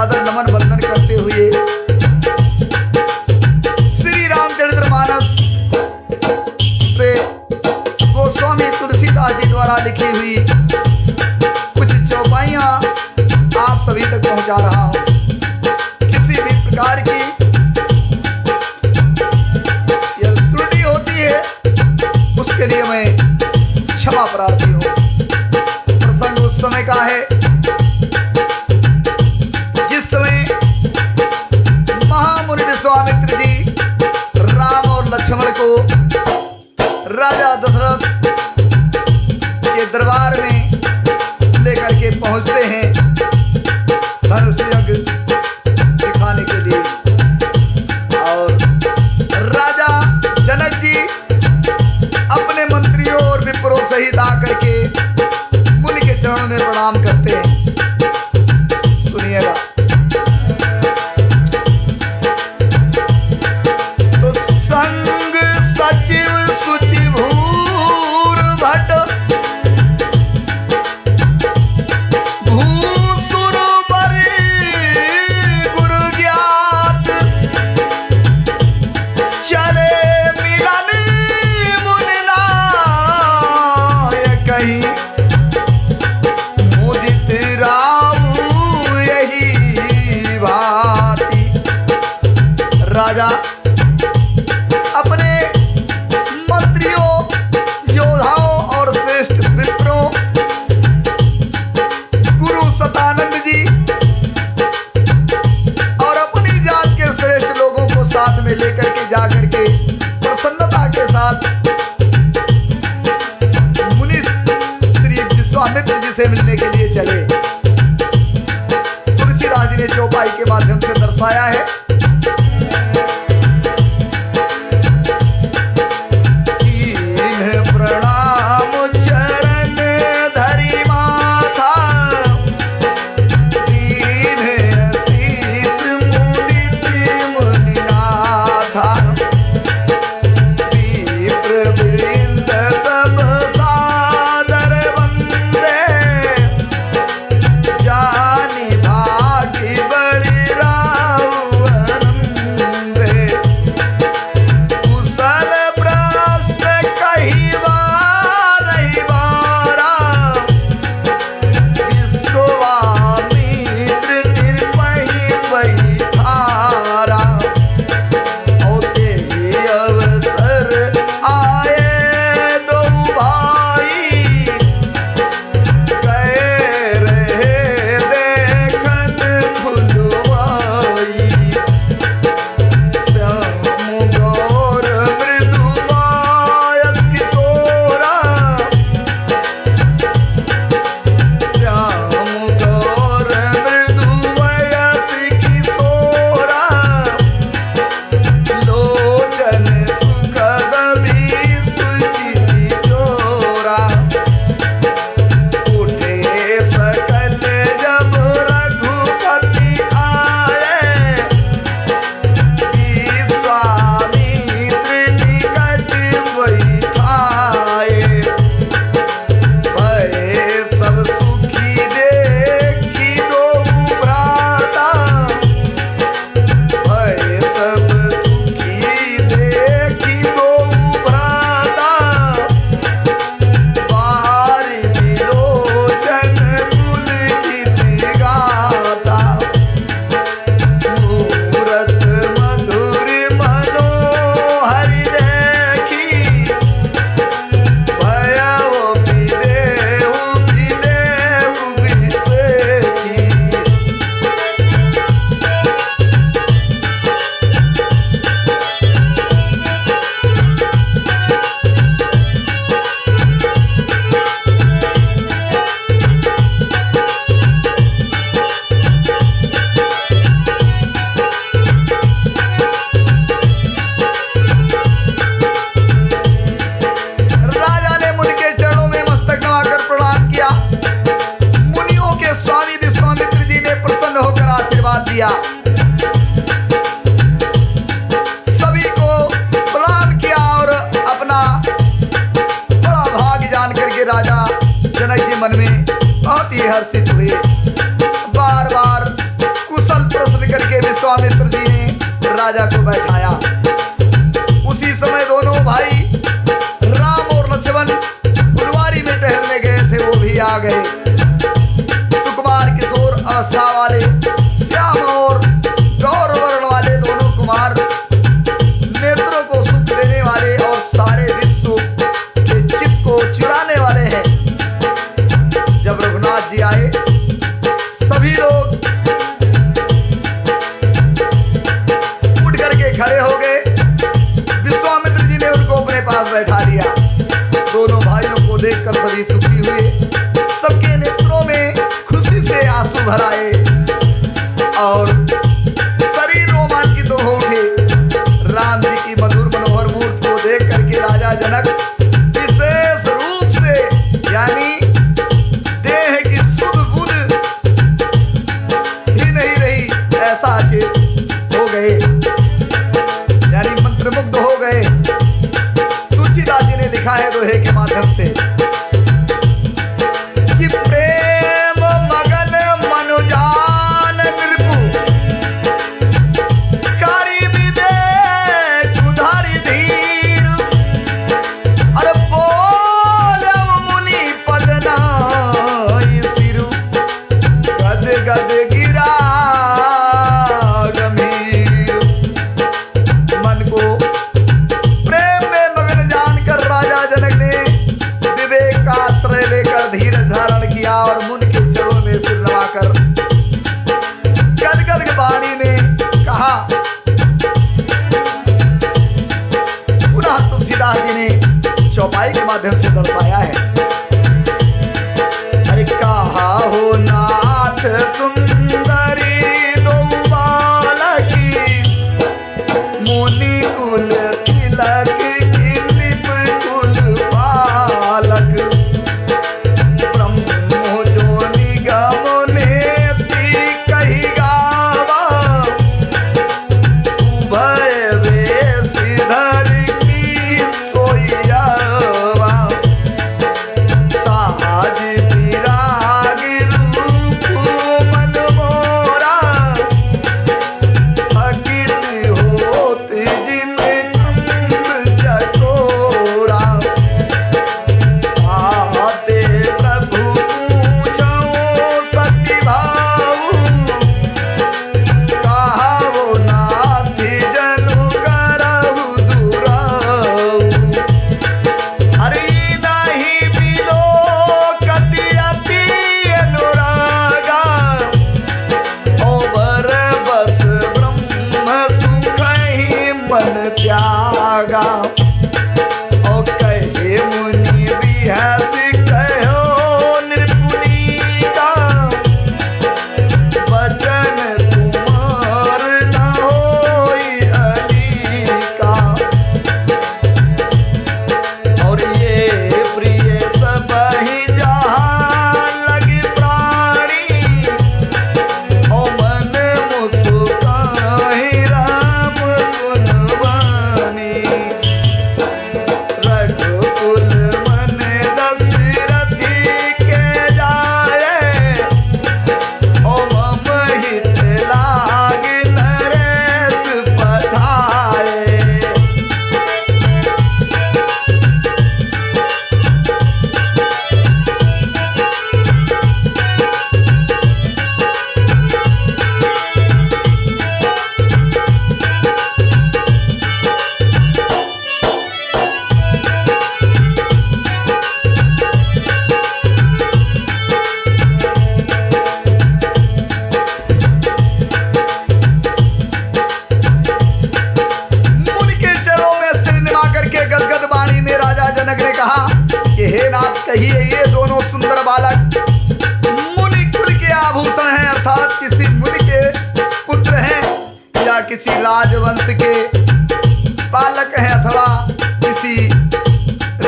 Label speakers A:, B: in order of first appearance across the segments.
A: सादर नमन वंदन करते हुए श्री रामचरितमानस से गोस्वामी तुलसीदास जी द्वारा लिखी हुई कुछ चौपाइयां आप सभी तक पहुंचा रहा हूं। किसी भी प्रकार की यह त्रुटि होती है उसके लिए मैं क्षमा प्रार्थी हूं। प्रसंग उस समय का है जिस समय महामुनि विश्वामित्र जी राम और लक्ष्मण को राजा दशरथ के दरबार में लेकर के पहुंचते हैं धनुष यज्ञ दिखाने के लिए। और राजा जनक जी अपने मंत्रियों और विप्रों सहित आकर के मुनि के चरणों में प्रणाम करते हैं। सुनिएगा। तो संग सचिव सुचि भूर भट भूसुर बरि गुरु ज्ञात चले मिलन मुनि नाय कहीं मुदित राऊ यही भांति। राजा अपने मंत्रियों योद्धाओं और श्रेष्ठ विप्रों गुरु सतानंद जी और अपनी जात के श्रेष्ठ लोगों को साथ में लेकर के जाकर के प्रसन्नता के साथ मुनि श्री विश्वामित्र जी से मिलने के लिए चले। तुलसीदास जी ने चौपाई के माध्यम से दर्शाया है। प्रणाम चरण धरि माथा दीन शीस मुदित मुनिनाथा विप्र वृंद सब सादर वंदे जानि भाग्य बड़ि राव आनंदे कुशल प्रस्थ कही दिया। सभी को प्रणाम किया और अपना बड़ा भाग्य जान करके राजा जनक जी मन में बहुत ही हर्षित हुए। बार बार कुशल विश्वामित्र जी ने राजा को बैठाया। उसी समय दोनों भाई राम और लक्ष्मण फुलवारी में टहलने गए थे, वो भी आ गए। सुकुमार किशोर अवस्था वाले श्याम और गौर वर्ण वाले दोनों कुमार, नेत्रों को सुख देने वाले और सारे विश्व के चित्त को चुराने वाले हैं। जब रघुनाथ जी आए, सभी लोग उठ करके खड़े हो गए। विश्वामित्र जी ने उनको अपने पास बैठा लिया। दोनों भाइयों को देखकर सभी सुखी हुए, सबके नेत्रों में खुशी से आंसू भर आए और शरीर रोमांचित हो उठे। राम जी की मधुर मनोहर मूर्ति को देख करके राजा जनक विशेष रूप से, यानी देह की सुध बुध ही नहीं रही, ऐसा चेत हो गए, यानी मंत्रमुग्ध हो गए। तुलसीदास जी ने लिखा है दोहे के माध्यम से कि प्रेम मगन मनुजान नृपु कारी विवेक उधारी धीर, अरे बोलव मुनि पद नाई सिरु, गद गद गिरा गंभीर। मन को प्रेम में मगन जानकर राजा जनक ने विवेक का आश्रय लेकर धीरज धारण किया और मुनि के चरणों में सिर नवाकर गदगद वाणी में कहा। पुनः तुलसीदास जी ने चौपाई के माध्यम से दर्शाया है। अरे कहा हो नाथ सुंदरी दो बालकी, मुनि कुल तिलक की नृप कुल बालक, ब्रह्मो जो निगम नेति कही गावा, उभय वेशधर की सोइयावा, साज विराग रूप मन मोरा, अकित होत जिम चंद चकोरा, आते प्रभु पूछो सती भाऊ, कहावो नाथ जनु करहु दुराऊ। अरे नहीं बिलो कति अति अनुरागा, ओबर बस ब्रह्म सुख ही मन त्यागा, ओ कहे मुनि बिहस कहो नृपुनी का, वचन तुम्हार न होई अली का। और ये प्रिय सब ही जहाँ लगे प्राणी, ओ मन मुस्काहि राम सुनवानी, रघुकुल मन दशरथी के जाए, ओ मम हित लाग नरेश पठाए। मुनि के चरणों में सिर निभा करके गदगद वाणी में राजा जनक ने कहा कि हे नाथ, कहिए ये दोनों सुंदर बालक मुनि कुल के आभूषण हैं, अर्थात किसी मुनि के पुत्र हैं या किसी राजवंश के बालक हैं, अथवा किसी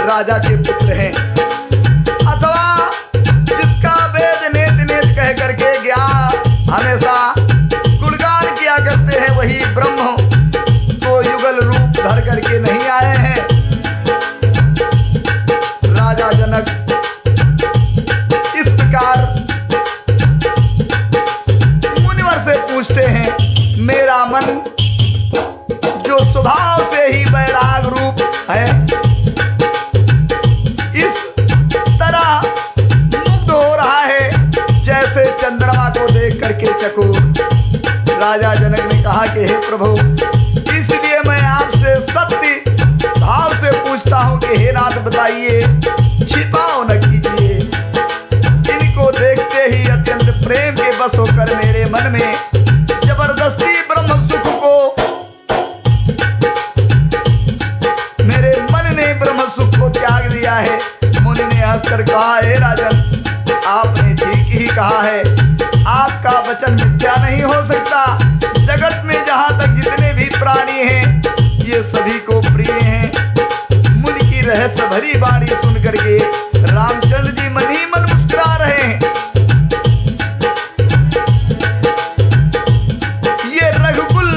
A: राजा के पुत्र हैं, अथवा जिसका वेद नेत नेत कह करके ज्ञान हमेशा गुणगान किया करते हैं, वही ब्रह्म तो युगल रूप धर करके नहीं आए हैं। राजा जनक इस प्रकार मुनिवर से पूछते हैं, मेरा मन जो स्वभाव से ही वैराग रूप है, इस तरह मुग्ध हो रहा है जैसे चंद्रमा को देख करके चकोर। राजा जनक ने कहा कि हे प्रभु, इसलिए मैं आपसे सत्य भाव से पूछता हूं कि हे नाथ बताइए, छिपाओ न कीजिए। इनको देखते ही अत्यंत प्रेम के बस होकर मेरे मन में जबरदस्ती ब्रह्म सुख को, मेरे मन ने ब्रह्म सुख को त्याग दिया है। मुनि ने हंसकर कहा, हे राजन, आपने ठीक ही कहा है, आपका वचन मिथ्या नहीं हो सकता। जगत में जहां तक जितने भी प्राणी हैं, ये सभी को प्रिय हैं। मुनि की रहस्य भरी वाणी सुन करके रामचंद्र जी मन ही मन मुस्कुरा रहे हैं। ये रघुकुल,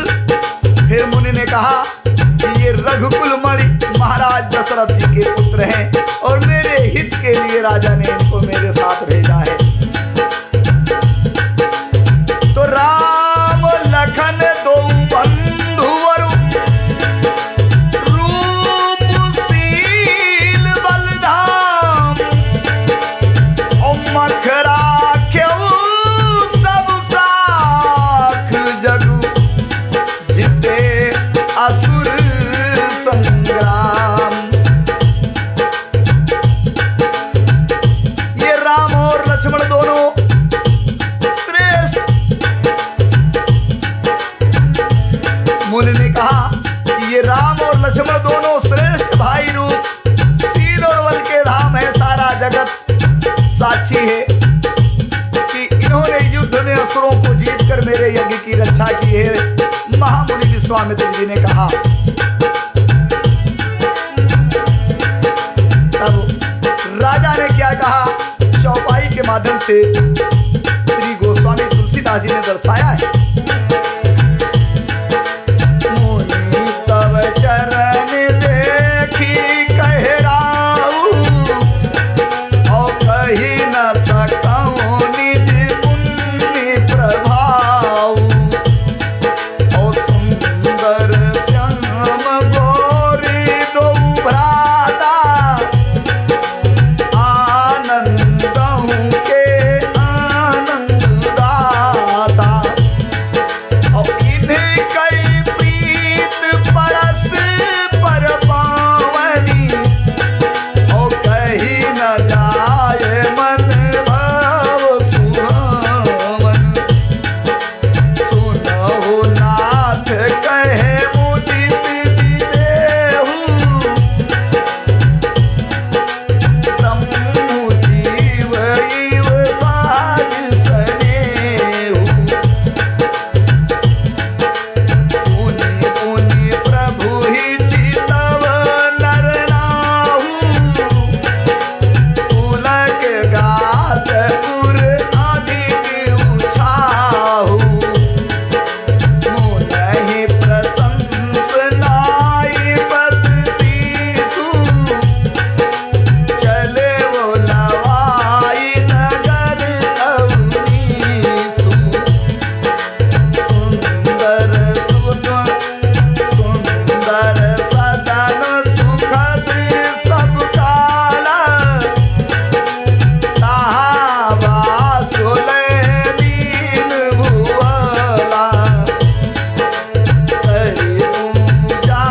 A: फिर मुनि ने कहा कि ये रघुकुल मणि महाराज दशरथ जी के पुत्र हैं और मेरे हित के लिए राजा ने इनको मेरे साथ भेजा है। तो राम लखन दो बंधुवर, रूपशील बलधाम, और मखरा क्यों सब साख जगु, जिते असुर संग्राम। ये राम और लक्ष्मण दोनों श्रेष्ठ, मुनि ने कहा कि ये राम और लक्ष्मण दोनों श्रेष्ठ भाई रूप, शील और बल के धाम है। सारा जगत साक्षी है कि इन्होंने युद्ध में असुरों को जीतकर मेरे यज्ञ की रक्षा की है। महामुनि विश्वामित्र जी ने कहा। तब राजा ने क्या कहा, चौपाई के माध्यम से श्री गोस्वामी तुलसीदास जी ने दर्शाया है। मुनि तव चरण देखी कहे राऊ, और कही न सकऊं निज पुण्य प्रभाव, और सुंदर श्याम गोरी दो भ्राता, आनंदहु के आनंद दाता, और इन्हें कई प्रीत परस पर पावनी, और कही न जाए मन भाव सुहावन। सुनहु नाथ कहे मुदित विदेहु, ब्रह्म जीव इव साज सनेहु। पुनि पुनि प्रभु ही चितव नर नाहु, पुलक गात उर अधिक उछाहु। मुनहि प्रशंसनाई पद सीसु, चले वो लवाई नगर अवनीसु। सुंदर सुंदर सदन सुखद सब काला, ताहा वासुले दीन भुवला। करी पूजा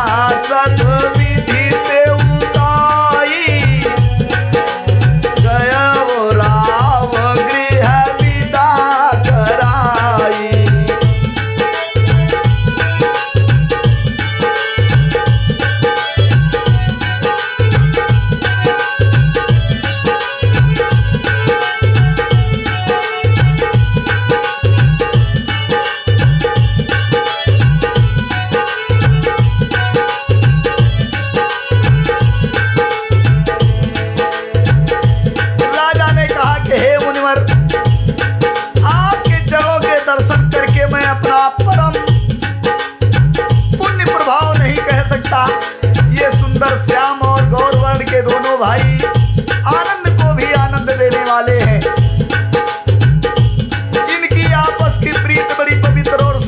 A: सत विधि से उदाई, गया वो राव गृह विदा कराई।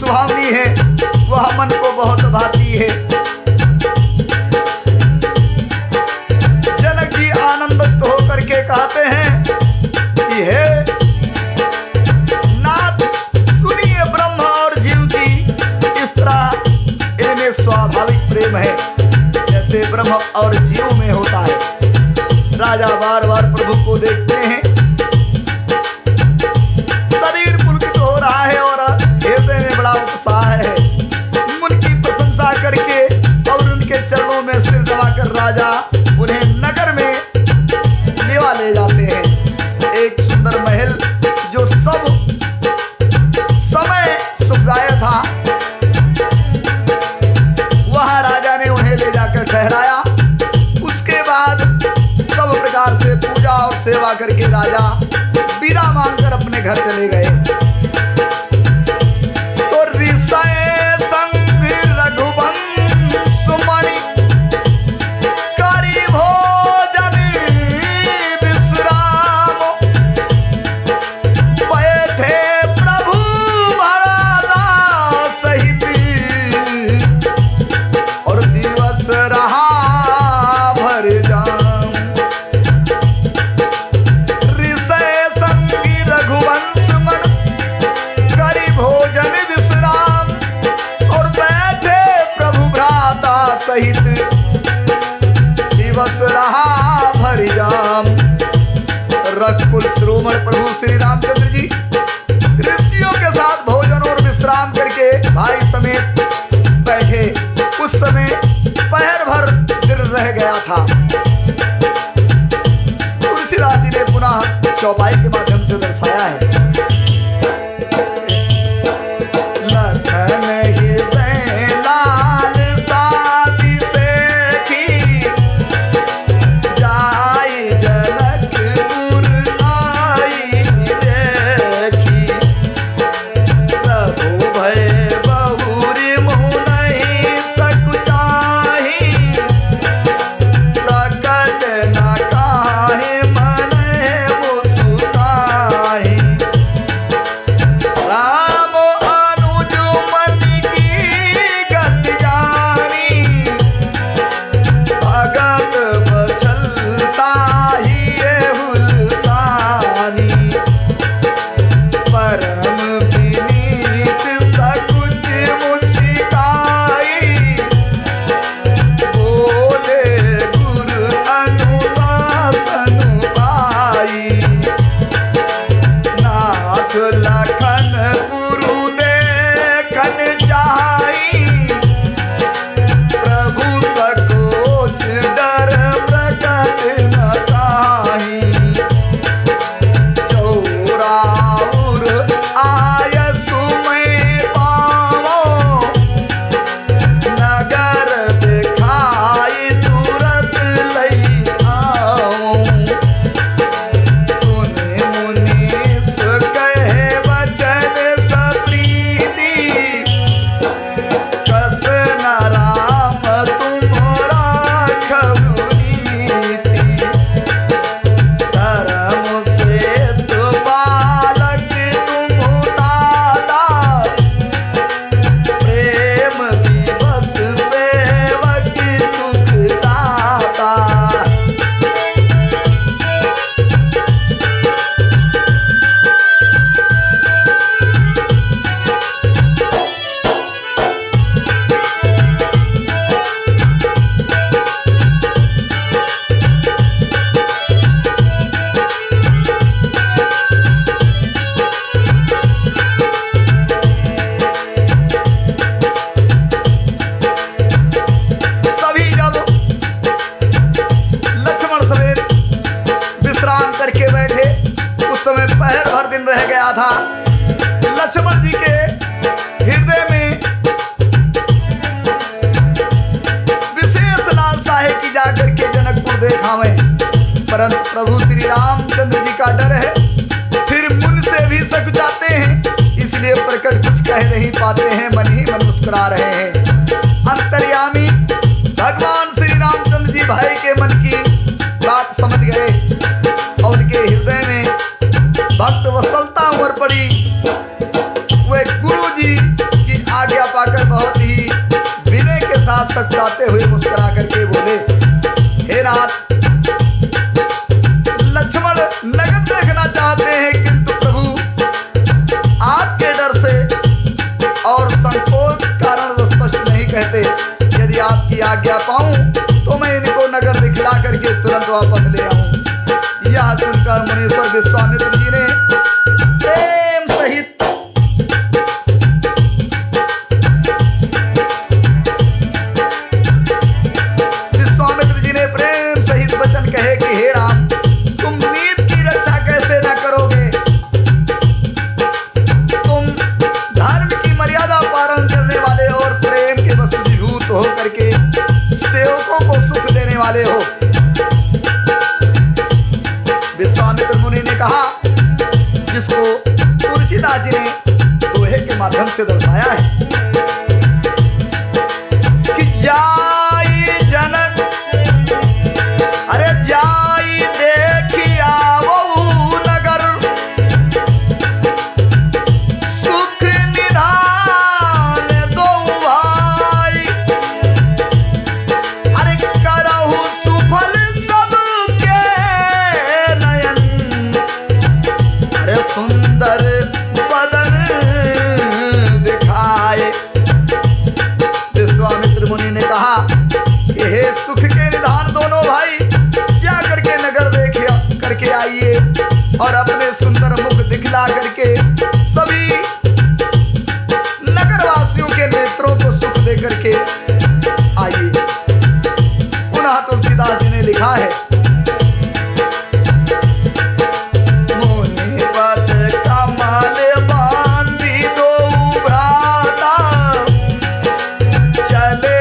A: सुहावनी है, वह मन को बहुत भाती है। जनक जी आनंदित होकर के कहते हैं कि हे नाथ, सुनिए ब्रह्म और जीव की इस तरह इनमें स्वाभाविक प्रेम है जैसे ब्रह्म और जीव में होता है। राजा बार बार प्रभु को देखते हैं, शरीर पुलकित हो रहा है और हृदय में बड़ा उत्साह है। उनकी प्रशंसा करके और उनके चरणों में सिर दबाकर राजा उन्हें नगर में ले जाते हैं। एक सुंदर महल जो सब समय सुखदायक था, वहां राजा ने उन्हें ले जाकर ठहराया। उसके बाद सब प्रकार से पूजा और सेवा करके राजा विदा मांगकर अपने घर चले गए। तो ऋषय संग रघुवंश मणि करी भोजन विश्राम, बैठे प्रभु भरदा सहित और दिवस रहा भर जाम। ऋषय संगी रघुवंश मन करी भोजन विश्राम और बैठे प्रभु भ्राता सहित दिवस रहा भर जाम। रघुकुल श्रोमण प्रभु श्री रामचंद्र जी ऋषियों के साथ भोजन और विश्राम करके भाई समेत बैठे। उस समय पहर भर दिन रह गया था। तुलसीदास जी ने पुनः चौपाई के माध्यम से दर्शाया है। लखन हृदय लाल साथी सेठी, जाई जनकपुर आई देखी, प्रभु भय बहुरी मुँह नहीं सकुचाही, प्रकट न काहे मन मुस्कुराही। राम अनुज मन की गति जानी, भगत बचलता ही ये हुलसानी, परम विनीत सकुच मुस्काई, बोले गुरु अनुशासन पाई। नाथ लखन गुरु देखन चाही, प्रभु सकोच डर प्रकट न काही, चौराउर आय सुमय पावो, नगर दिखाई तुरत लई आओ। सुने मुनीस कहे वचन सप्रीति, कस न राम तुमरा खबुनीति, धर्म से तो बालक तुम दादा, प्रेम दिवस सेवक सुखदाता। सभी जब लक्ष्मण समेत विश्राम करके बैठे, उस समय पहर भर दिन रह गया था। लक्ष्मण जी के हृदय में विशेष लालसा है कि जाकर के जनकपुर देखावे, परंतु प्रभु श्री रामचंद्र जी का डर है, फिर मुन से भी सक जाते हैं, इसलिए प्रकट कुछ कह नहीं पाते हैं, मन ही मन मुस्कुरा रहे हैं। अंतर्यामी भगवान श्री रामचंद्र जी भाई के मन की बात समझ गए और उनके हृदय में भक्त वत्सलता उमड़ पड़ी। वे गुरु जी की जाते हुए मुस्कुरा करके बोले, हे नाथ, लक्ष्मण नगर देखना चाहते हैं, किंतु प्रभु आपके डर से और संकोच कारण स्पष्ट नहीं कहते। यदि आपकी आज्ञा पाऊं तो मैं इनको नगर दिखला करके तुरंत वापस ले आऊं। यह सुनकर मुनीश्वर विश्वामित्र जी ने प्रेम सहित वचन कहे कि हे राम, तुम नीत की रक्षा कैसे न करोगे? तुम धर्म की मर्यादा पालन करने वाले और प्रेम के वशीभूत हो करके सेवकों को सुख देने वाले हो। विश्वामित्र मुनि ने कहा, जिसको तुलसीदास जी ने दोहे के माध्यम से दर्शाया है कि जाई जनक, अरे जाई देखी आवऊ नगर, सुख निधान दो भाई, अरे करहु सुफल सबके नयन, अरे सुंदर बदन दिखाए। विश्वामित्र मुनि ने कहा कि हे सुख के निधान दोनों भाई, जा करके नगर देखिए करके आइए और अपने सुंदर मुख दिखला करके सभी नगरवासियों के नेत्रों को सुख दे करके आइए। पुनः तुलसीदास जी ने लिखा है, मुनि पद कमल बांधी दो भ्राता, चले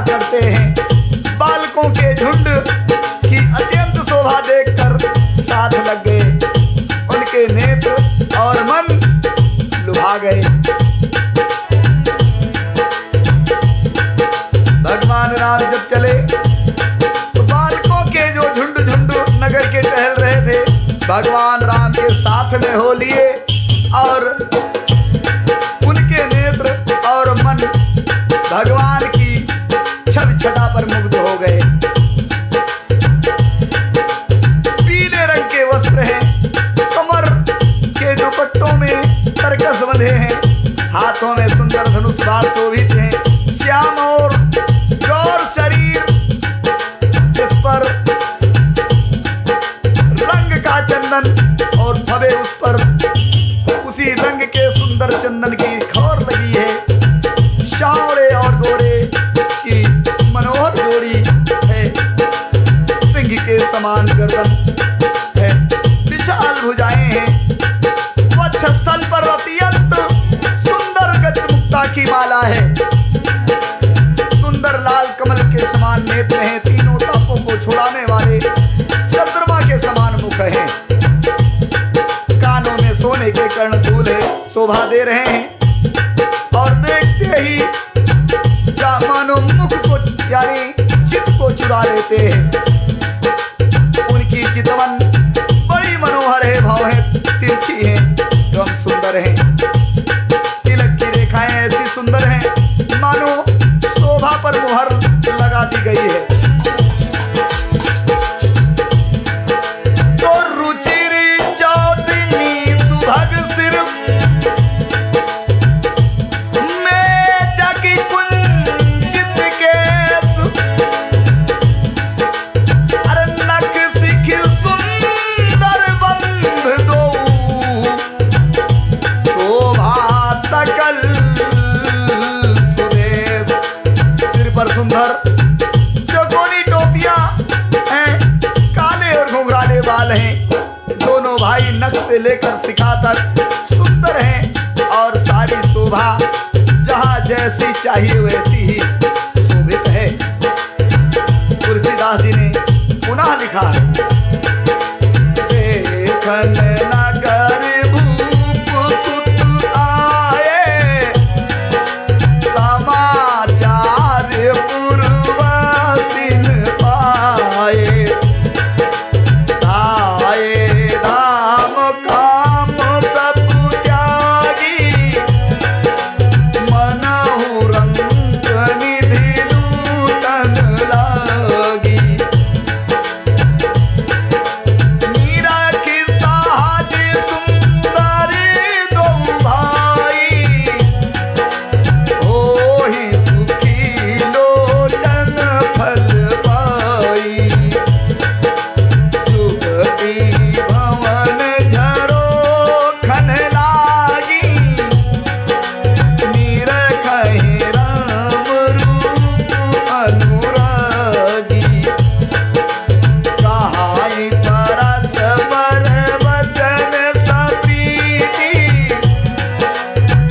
A: करते हैं। बालकों के झुंड की अत्यंत शोभा देखकर साथ लग गए, उनके नेत्र और मन लुभा गए। भगवान राम जब चले तो बालकों के जो झुंड झुंड नगर के टहल रहे थे, भगवान राम के साथ में हो लिए और उनके नेत्र और मन भगवान की हाथों में सुंदर धनुष बाण शोभित हैं। श्याम और गौर शरीर, जिस पर रंग का चंदन और फबे उस पर उसी रंग के सुंदर चंदन की खौर लगी है। श्यामड़े और गोरे की मनोहर जोड़ी है। सिंह के समान गर्दन है, विशाल भुजाएं हैं। वक्षस्थल पर अत्यंत सुंदर गजमुक्ता की माला है। सुंदर लाल कमल के समान नेत्र हैं। तीनों तापों को छुड़ाने वाले चंद्रमा के समान मुख हैं। कानों में सोने के कर्णफूल है, शोभा दे रहे हैं। और देखते ही मानो मुख को यानी चित्त को चुरा लेते हैं। उनकी चितवन बड़ी मनोहर है, भाव है तिरछी है एवं सुंदर है। तिलक की रेखाएं ऐसी सुंदर हैं मानो शोभा पर मुहर लगा दी गई है। तो रुचिर चौदनी सुभग सिर में जगी कुंजित केस। अरे नख सिख सुंदर बंध दो शोभा सकल सुरेश। सिर पर सुंदर चौकोनी टोपियां हैं, काले और घुंघराले बाल हैं। दोनों भाई नख से लेकर शिखा तक सुंदर हैं और सारी शोभा जहां जैसी चाहिए वैसी ही शोभित है। तुलसीदास जी ने पुनः लिखा है, देखन नगर भूप सुत आए, समाचार पूर्वसिन पाए। धाये धाम काम सब त्यागी, मनहु रंग निधि लूटन लागी। निरखि साज सुंदर दो भाई, होहि सुखी लोचन फल पाई। जुगति भवन झरोखन लागी, निरखहि राम रूप अनुरागी। कहाई परस्पर वचन सप्रीति,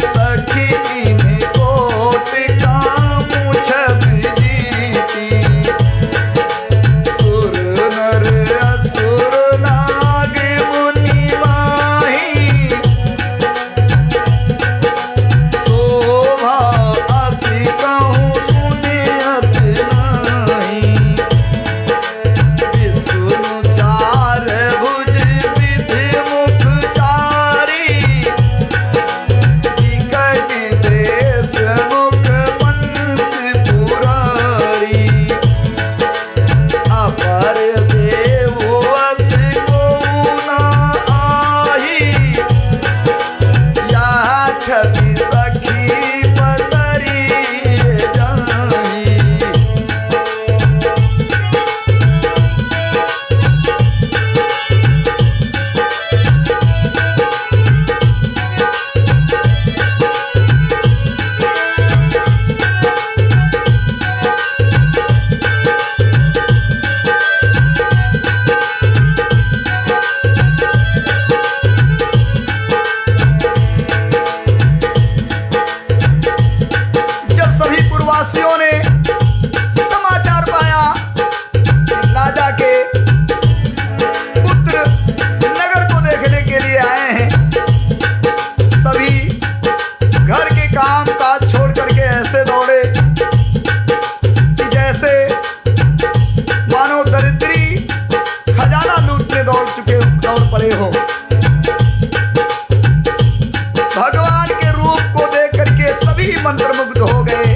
A: सखी इन्हीं कोट कामु छबीती। सुर नर असुर नाग मुनि माही, शोभा असी कहूँ सुनियत नाही। विष्णु चार भुज विधि मुख चारी, विकट देश मुख पंच पुरारी। अपर देव अस को न आही, या छवि सखी पटरी जाही। जब सभी पूर्ववासियों ने समाचार पाया कि राजा के पुत्र नगर को देखने के लिए आए हैं, सभी घर के काम काज छोड़ करके ऐसे दौड़े कि जैसे मानो दरिद्री खजाना लूटने दौड़ पड़े हो। भगवान के रूप को देख करके सभी मंत्रमुग्ध हो गए।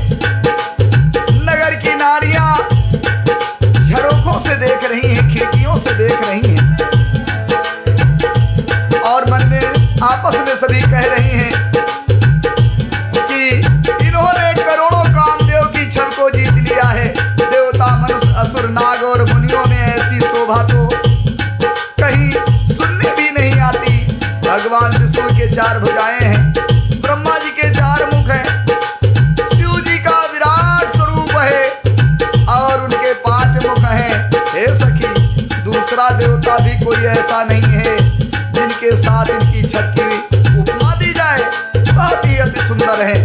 A: नगर की नारियां झरोखों से देख रही हैं, खिड़कियों से देख रही हैं और मन में आपस में सभी कह रही हैं कि चार भुजाएं हैं, ब्रह्मा जी के चार मुख हैं, शिव जी का विराट स्वरूप है और उनके 5 मुख हैं। हे सखी, दूसरा देवता भी कोई ऐसा नहीं है जिनके साथ इनकी छठ की उपमा दी जाए। बहुत ही अति सुंदर है।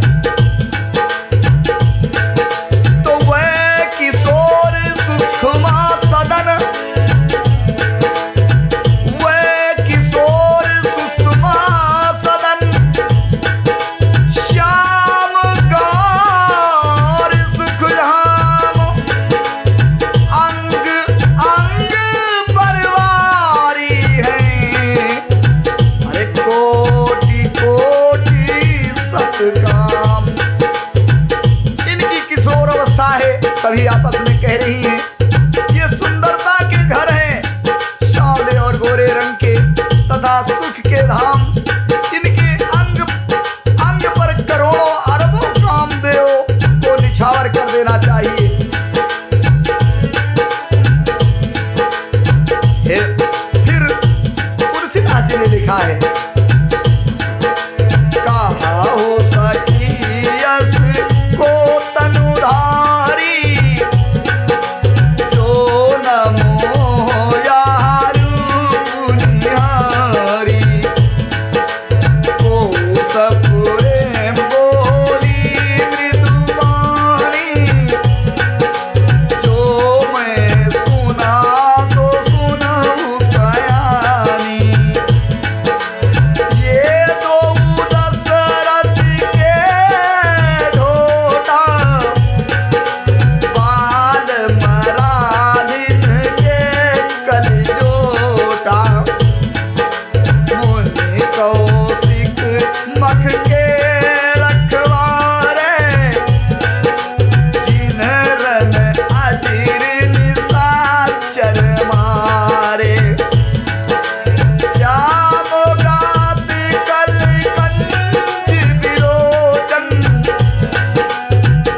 A: तो वह किशोर सुषमा सदन, वह किशोर सुषमा सदन, श्याम गौर सुखधाम, अंग अंग परवारी है। अरे कोटि कोटि सतकाम। इनकी किशोर अवस्था है, सभी आपस में कह रही हैं ये सुंदरता के घर हैं, सांवले और गोरे रंग के तथा सुख के धाम। इनके अंग अंग पर करोड़ों अरबों कामदेव को निछावर कर देना चाहिए। फिर तुलसीदास जी ने लिखा है, कहा हो सखी यस को तनुधारी, जो न मोह यारू पुनिहारी, को सब प्रेम बोली मृदुवानी, जो मैं सुना तो सुनूं सयानी। ये दो दशरथ के ढोटा, बाल मरालिन के कलजोटा, मुनि कौशिक मख के रखवारे, जिन्ह रन अजीर निशाचर मारे। श्याम गात कल कंज विलोचन,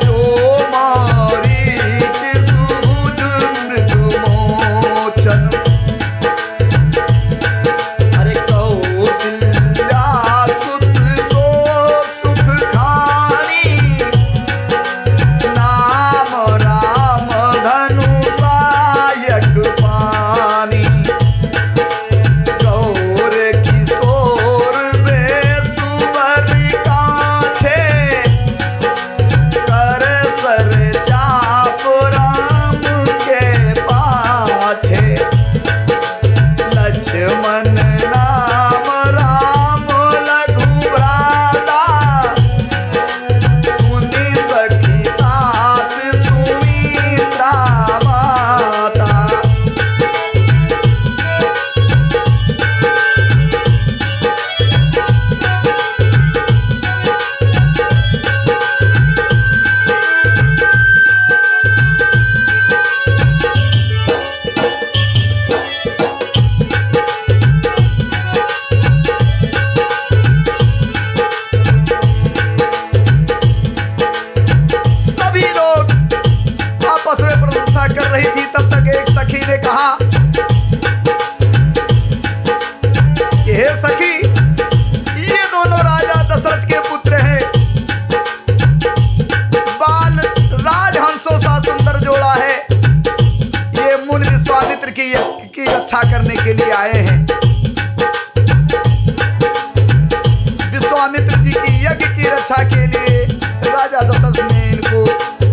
A: जो मारीच सुभुज मृदुमोचन। अरे कौशल्या सुत सो सुख खानी, नाम राम धनु सायक पानी। गौर किशोर बेसुवर काछे, कर सर चाप राम के पाछे। लक्ष्मण नाम राम लघु भ्राता, सुनि सखी तात सुमित्रा माता। सभी लोग आपस में प्रशंसा कर रही थी, तब तक एक सखी ने कहा कि हे सखी, ये दोनों राजा दशरथ के पुत्र हैं। बाल राजहंसों सा सुंदर जोड़ा है। ये मुनि विश्वामित्र की रक्षा करने के लिए आए हैं। विश्वामित्र जी की यज्ञ की रक्षा के लिए राजा दशरथ ने इनको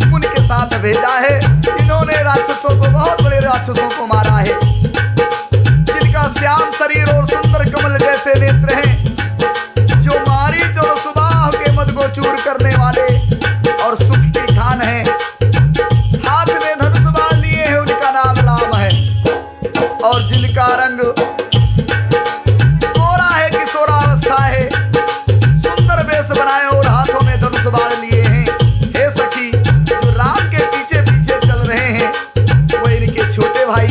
A: मुनि के साथ भेजा है। इन्होंने राक्षसों को, बहुत बड़े राक्षसों को मारा है, जिनका श्याम शरीर और सुंदर कमल जैसे नेत्र हैं, जो मारीच और सुबाह के मद को चूर करने वाले और सुख की खान है। हाथ में धनुष बाण लिए हैं, उनका नाम राम है। और जिनका रंग गोरा है, किशोरावस्था है, सुंदर वेश बनाए और हाथों में धनुष बाण लिए हैं। हे सखी, जो राम के पीछे पीछे चल रहे हैं, वो इनके छोटे भाई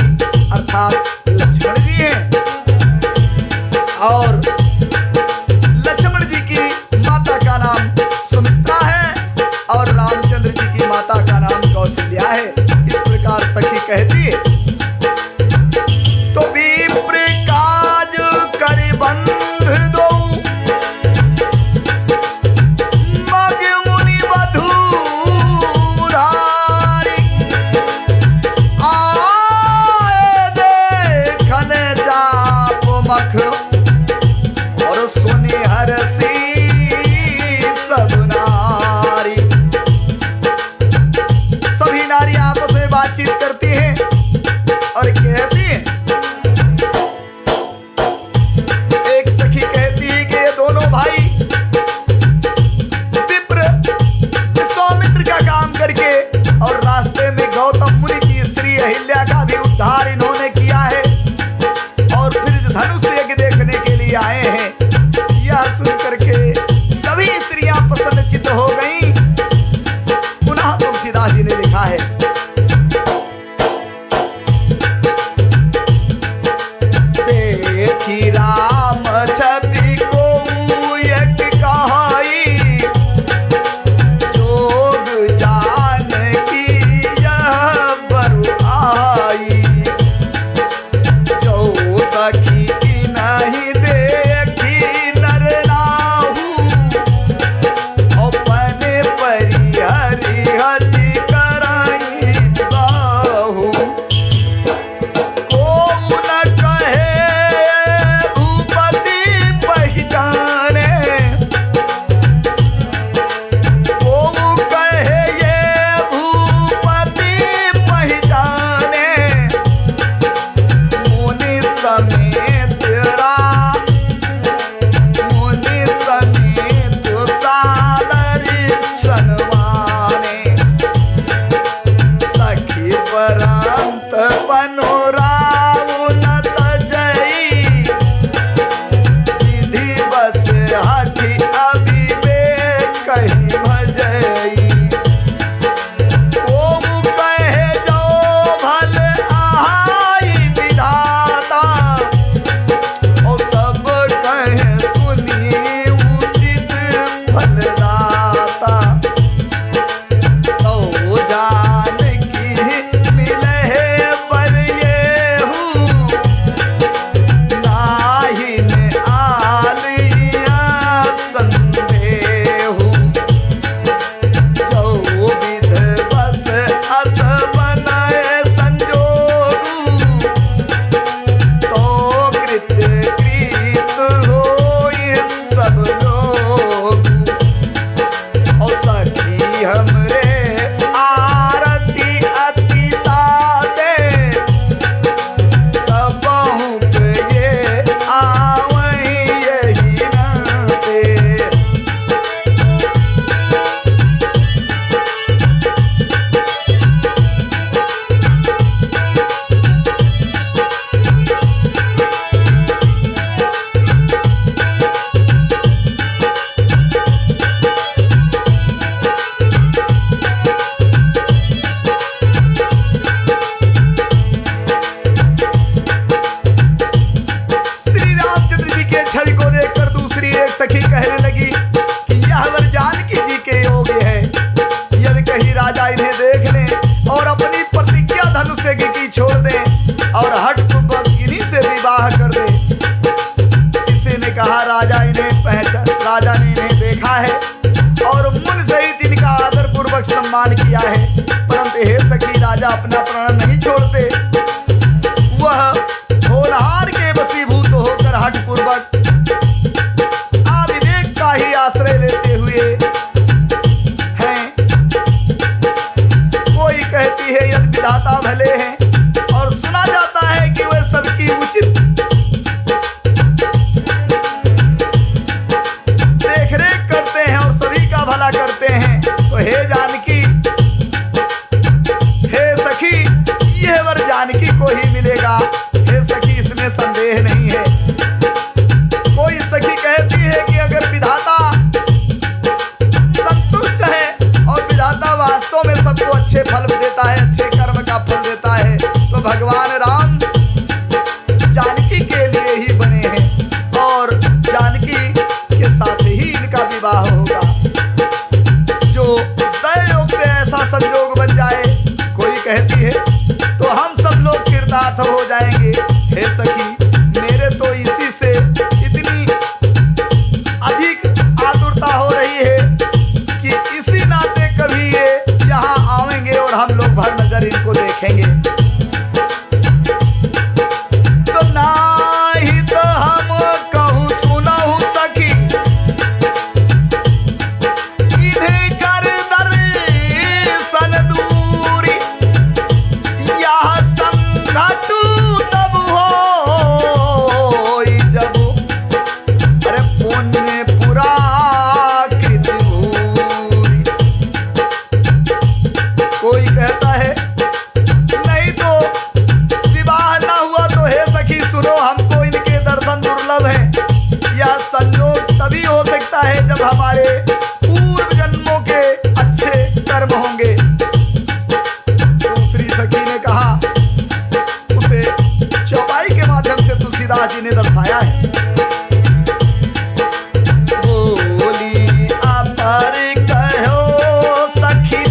A: सम्मान किया है, परंतु हे सखी राजा अपना प्राण नहीं छोड़ते। वह होनहार के वशीभूत होकर हठपूर्वक अविवेक का ही आश्रय लेते हुए हैं। कोई कहती है यदि विधाता भले हैं, और सुना जाता है कि वह सबकी उचित देखरेख करते हैं और सभी का भला करते हैं। तो हे जानकी, हे सखी, यह वर जानकी को ही मिलेगा। हे सखी, इसमें संदेह नहीं है। कोई सखी कहती है कि अगर विधाता संतुष्ट है और विधाता वास्तव में सबको अच्छे फल देता है, अच्छे कर्म का फल देता है, तो भगवान राम जानकी के लिए ही बने हैं और जानकी के साथ ही इनका विवाह होगा। जो संयोग से ऐसा संयोग बन जाए, कोई कहती है तो हम सब लोग कृतार्थ हो जाएंगे। हे सखी, मेरे तो इसी से इतनी अधिक आतुरता हो रही है कि इसी नाते कभी ये यहाँ आवेंगे और हम लोग भर नजर इनको देखेंगे। तो ना ही तो हम कहूँ सुनाऊँ सखी, इन्हें कर दर्शन दूरी, यह संघट तब होई जब अरे पुण्य पुरा कृत भूरी। कोई कहता है नहीं तो विवाह ना हुआ तो हे सखी सुनो, हमको इनके दर्शन दुर्लभ हैं। यह संयोग तभी हो सकता है जब हमारे पूर्व जन्मों के अच्छे कर्म होंगे। दूसरी सखी ने कहा, उसे चौपाई के माध्यम से तुलसीदास जी ने दर्शाया है। बोली अपर कहो सखी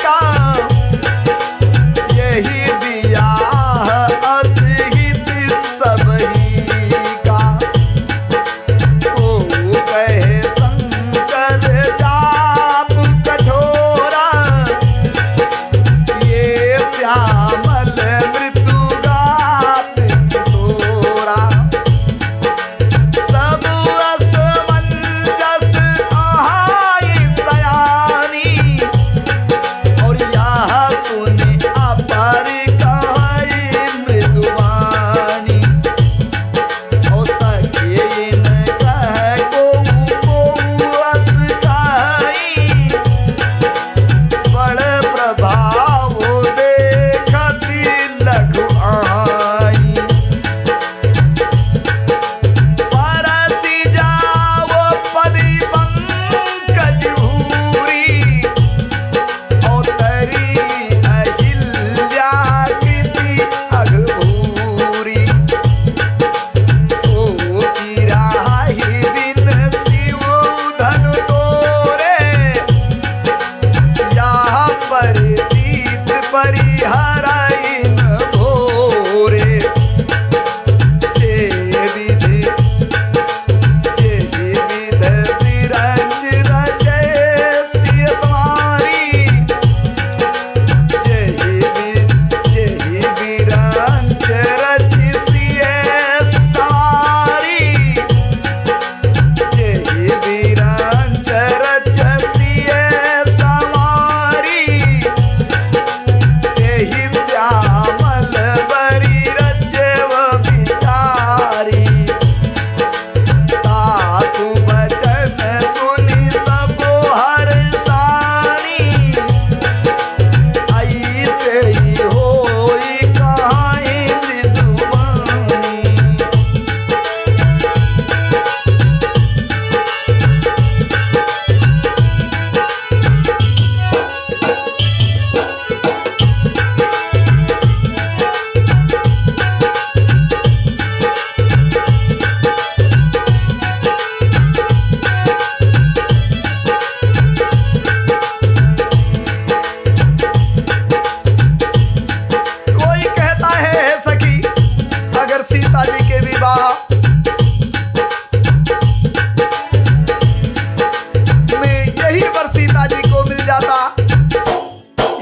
A: का, यही बियाह अतिहित सबही का। ओ कहे शंकर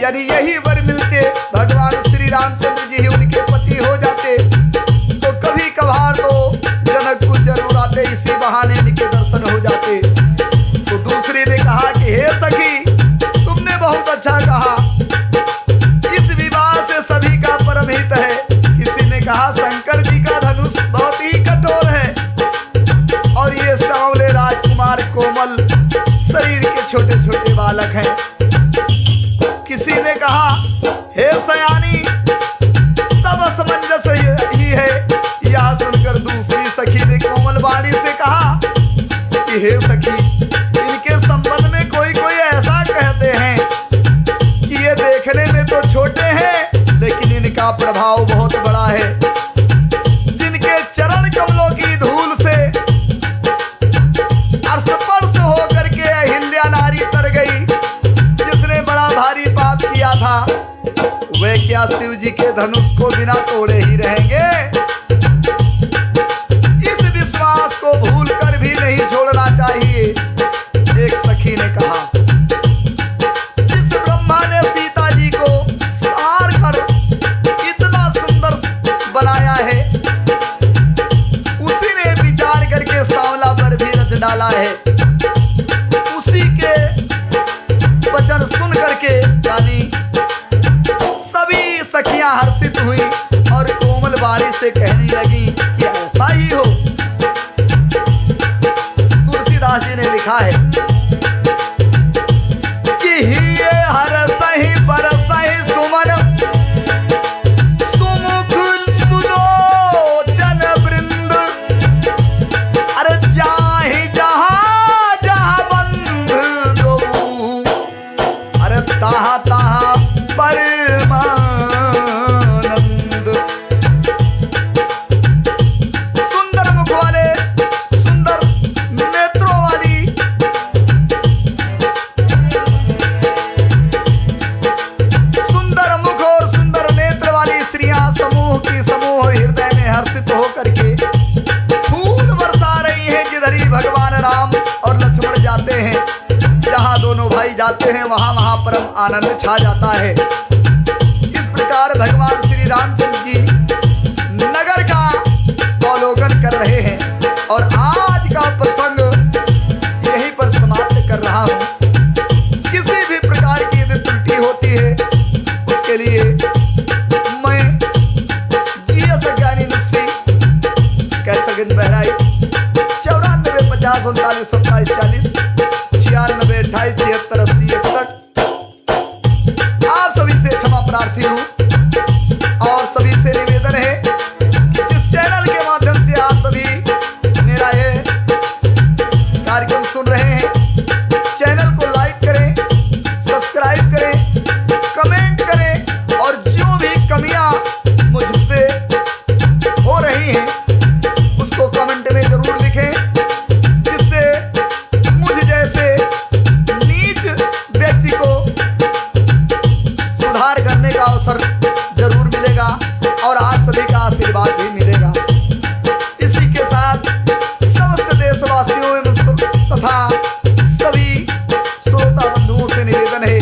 A: यदि यही वर मिलते, भगवान श्री रामचंद्र जी ही उनके पति हो जाते, तो कभी कभार तो जनकपुर जरूर आते, इसी बहाने इनके दर्शन हो जाते। तो दूसरी ने कहा कि हे सखी, तुमने बहुत अच्छा कहा, इस विवाह से सभी का परम हित है। किसी ने कहा शंकर जी का धनुष बहुत ही कठोर है और ये सांवले राजकुमार कोमल शरीर के छोटे छोटे बालक हैं। किसी ने कहा हे सयानी, सब असमंजस ही है। यह सुनकर दूसरी सखी ने कोमल वाणी से कहा कि हे सखी, इनके संबंध में कोई कोई ऐसा कहते हैं कि ये देखने में तो छोटे हैं लेकिन इनका प्रभाव बहुत बड़ा है। जिनके चरण कमलों की धूल से स्पर्श होकर के अहिल्या नारी तर गई, जिसने बड़ा भारी पाप किया था, वे क्या शिव जी के धनुष को बिना तोड़े ही रहेंगे? इस विश्वास को भूल कर भी नहीं छोड़ना चाहिए। एक सखी ने कहा, जिस ब्रह्मा ने सीता जी को संवार कर इतना सुंदर बनाया है, उसी ने विचार करके सांवला पर भी रच डाला है। उसी के वचन सुन करके यानी सभी सखियां हर्षित हुई और कोमल वाणी से कहने लगी कि ऐसा ही हो। तुलसीदास जी ने लिखा है कि ये हर सही पर सही सुमन सुमुख सुलोचन वृंद, अरे जाहि जहाँ जहाँ बंध दो, अरे तहाँ तहाँ परमानंद। सुंदर मुख वाले, सुंदर नेत्रों वाली, सुंदर मुख और सुंदर नेत्र वाली स्त्रियां समूह की समूह हृदय में हर्षित होकर के फूल बरसा रही हैं। जिधर ही भगवान राम और लक्ष्मण जाते हैं, जहां दोनों भाई जाते हैं, वहां वहां परम आनंद छा जाता है। इस प्रकार भगवान श्री रामचंद्र जी नगर का अवलोकन कर रहे हैं और आज का प्रसंग यहीं पर समाप्त कर रहा हूं। किसी भी प्रकार की यदि त्रुटि होती है, उसके लिए मैं जीएस ज्ञानी नुक्सी कैसरगंज बहराई 94 50 39 27 40 96 28 76 80 61। आप सभी से क्षमा प्रार्थी हूँ और सभी से निवेदन है कि जिस चैनल के माध्यम से आप सभी मेरा ये कार्यक्रम सुन रहे हैं, चैनल को लाइक करें, सब्सक्राइब करें, कमेंट करें और जो भी कमियां मुझसे हो रही हैं उसको कमेंट में जरूर लिखें, जिससे मुझ जैसे नीच व्यक्ति को सुधार करने का अवसर जरूर मिलेगा और आप सभी का आशीर्वाद भी मिलेगा। इसी के साथ समस्त देशवासियों तथा सभी श्रोता बंधुओं से निवेदन है